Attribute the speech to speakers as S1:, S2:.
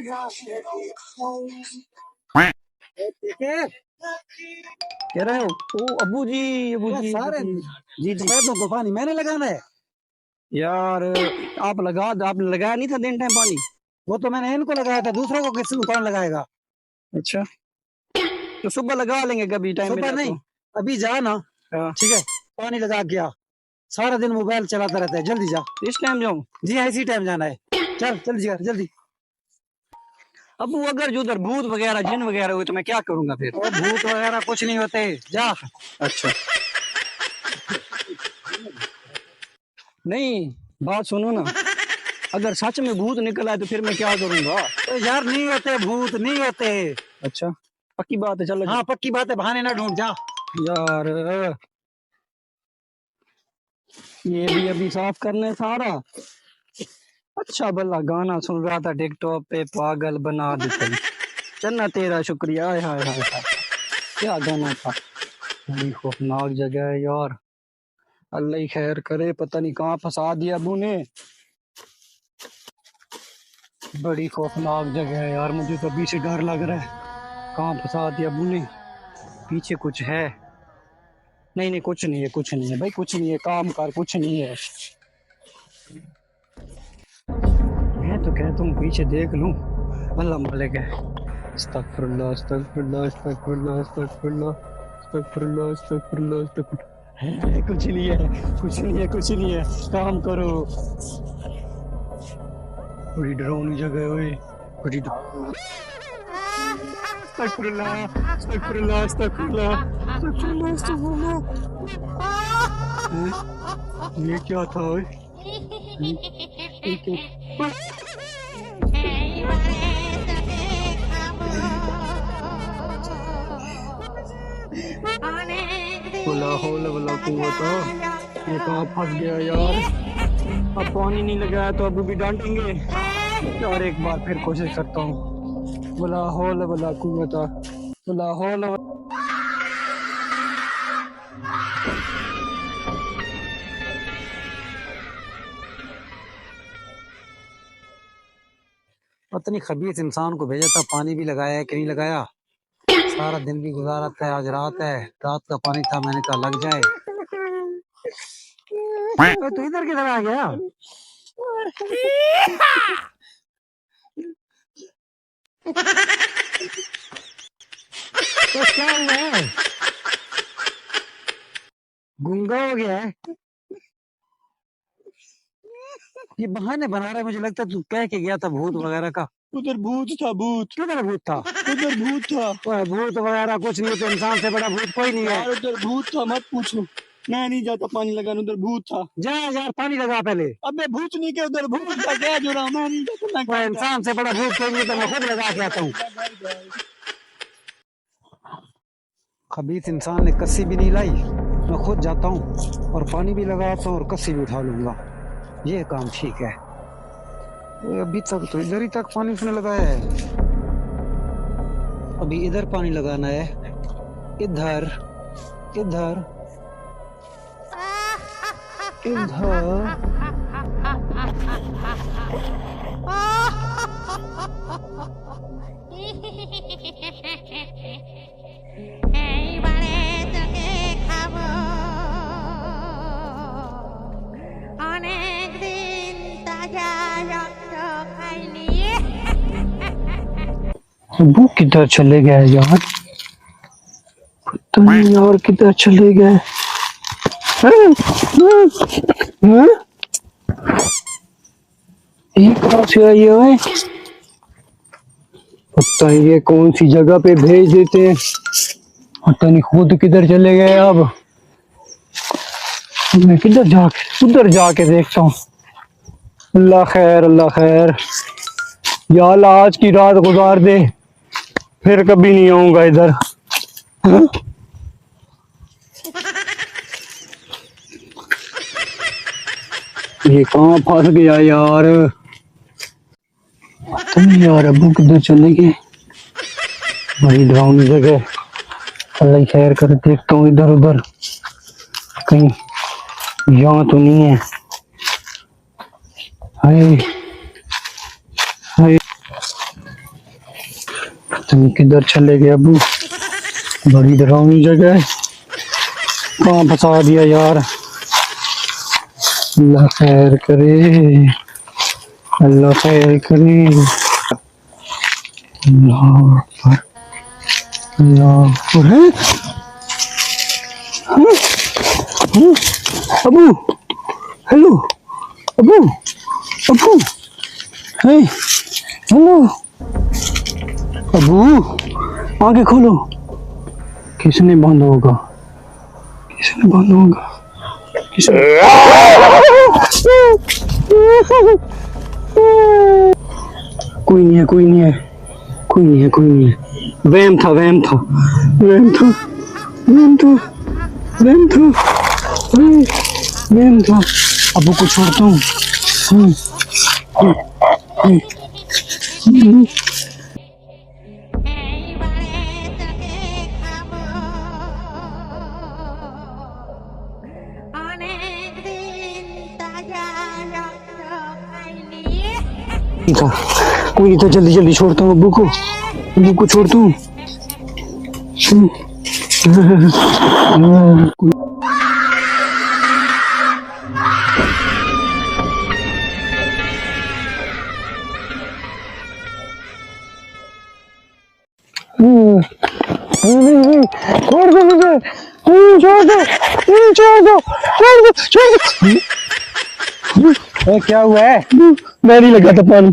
S1: ठीक है। कह रहे हो ओ अबू जी, अबू जी सारे जी जी सफेदों को पानी मैंने लगाना है यार। आप लगाया नहीं था दिन टाइम पानी? वो तो मैंने इनको लगाया था, दूसरों को किसी को कौन लगाएगा? अच्छा, तो सुबह लगा लेंगे कभी टाइम सुबह नहीं, अभी जा ना। ठीक है, पानी लगा के आ। सारा दिन मोबाइल चलाता रहता है, जल्दी जा। इस टाइम जाऊं? जी हाँ, इसी टाइम जाना है। चल जल्दी जा जल्दी। अब वो अगर जो उधर भूत वगैरह जिन वगैरह हुए तो मैं क्या करूंगा फिर? वो भूत वगैरह कुछ नहीं होते, जा। अच्छा नहीं, बात सुनो ना, अगर सच में भूत निकल आए तो फिर मैं क्या करूंगा? तो यार नहीं होते भूत, नहीं होते। अच्छा, पक्की बात है, चलो। हाँ पक्की बात है, बहाने ना ढूंढ, जा। यार ये भी अभी साफ करने सारा। अच्छा भला गाना सुन रहा था टिकटॉक पे, पागल बना देते। चन्ना तेरा शुक्रिया। हाय हाय हाय हाय, क्या गाना था। बड़ी खौफनाक जगह है यार, अल्लाह ही खैर करे, पता नहीं कहाँ फंसा दिया अबू ने। बड़ी खौफनाक जगह है यार, मुझे तो अभी से डर लग रहा है, कहाँ फंसा दिया अबू ने। पीछे कुछ है? नहीं नहीं, कुछ नहीं है, कुछ नहीं है भाई, कुछ नहीं है, काम कर, कुछ नहीं है। मैं तो कहता हूँ पीछे देख लूं, अल्लाह मालिक है। अस्तगफुरुल्लाह अस्तगफुरुल्लाह अस्तगफुरुल्लाह अस्तगफुरुल्लाह अस्तगफुरुल्लाह अस्तगफुरुल्लाह अस्तगफुरुल्लाह। कुछ नहीं है, कुछ नहीं है, कुछ नहीं है, काम करो। बड़ी डरावनी जगह है ओए, बड़ी अस्तगफुरुल्लाह अस्तगफुरुल्लाह अस्तगफुरुल्लाह अस्तगफुरुल्लाह अस्तगफुरुल्लाह। ये क्या था ओए? ये क्या? वला हौल वला कुव्वत। ये कहाँ फंस गया यार? अब पानी नहीं लगाया तो अभी भी डांटेंगे। और एक बार फिर कोशिश करता हूँ। वला हौल वला कुव्वत, वला हौल पता नहीं खबीस इंसान को भेजा था, पानी भी लगाया है कि नहीं लगाया। सारा दिन भी गुजारा था, आज रात है, रात का पानी था, मैंने कहा लग जाए। तो इधर किधर आ गया? तो क्या हुआ है? गूंगा हो गया है? ये बहाने बना रहा है, मुझे लगता है तू कह के गया था भूत वगैरह का। उधर भूत था, भूत किधर भूत था? उधर भूत था। ओए भूत वगैरह कुछ नहीं, तो इंसान से बड़ा भूत कोई नहीं है। उधर भूत था, मत पूछो, मैं नहीं जाता पानी लगाने, उधर भूत था। जा यार पानी लगा पहले। अबे भूत नहीं के उधर भूत था, क्या जो रहा मैं नहीं जाता। मैं इंसान से बड़ा भूत कोई नहीं, तो मैं खुद लगा के आता हूँ। खबीस इंसान ने कस्सी भी नहीं लाई, मैं खुद जाता हूँ और पानी भी लगाता हूँ और कस्सी भी उठा लूंगा, ये काम ठीक है। अभी तक तो इधर ही तक पानी उसने लगाया है, अभी इधर पानी लगाना है, इधर इधर इधर। अबू किधर चले गए यार, पता नहीं यार किधर चले गए। ये कहाँ से आई है? पता नहीं ये कौन सी जगह पे भेज देते हैं, पता नहीं खुद किधर चले गए। अब मैं किधर जाके उधर जाके देखता हूँ। अल्लाह खैर, अल्लाह खैर, या अल्लाह आज की रात गुजार दे, फिर कभी नहीं आऊंगा इधर। ये कहाँ फंस गया यार, पता नहीं यार अबू किधर चले गए, बड़ी डरावनी जगह। अल्लाह खैर कर, देखता हूँ इधर उधर कहीं यहाँ तो नहीं है। हाय हाय तुम किधर चले गए अबू? बड़ी डरावनी जगह है, कहाँ फंसा दिया यार। अल्लाह खैर करे, अल्लाह खैर करे। अल्लाह अकबर, अल्लाह अकबर। है अबू, हेलो अबू, अबू, हे हेलो अबू, आगे खोलो। किसने बंद होगा, किसने बंद होगा, किसने? कोई नहीं है, कोई नहीं है, कोई नहीं है, कोई नहीं है। वहम था, वहम था, वहम था, वहम था, वहम था, वहम था। अबू को छोड़ता हूँ। था कोई नहीं था, जल्दी जल्दी छोड़ता हूँ अब्बू को छोड़ता हूँ। छोड़ दो मुझे, छोड़ दो, छोड़ दो, छोड़ दो, छोड़ दो। क्या हुआ है? मैं नहीं लगा था पानी।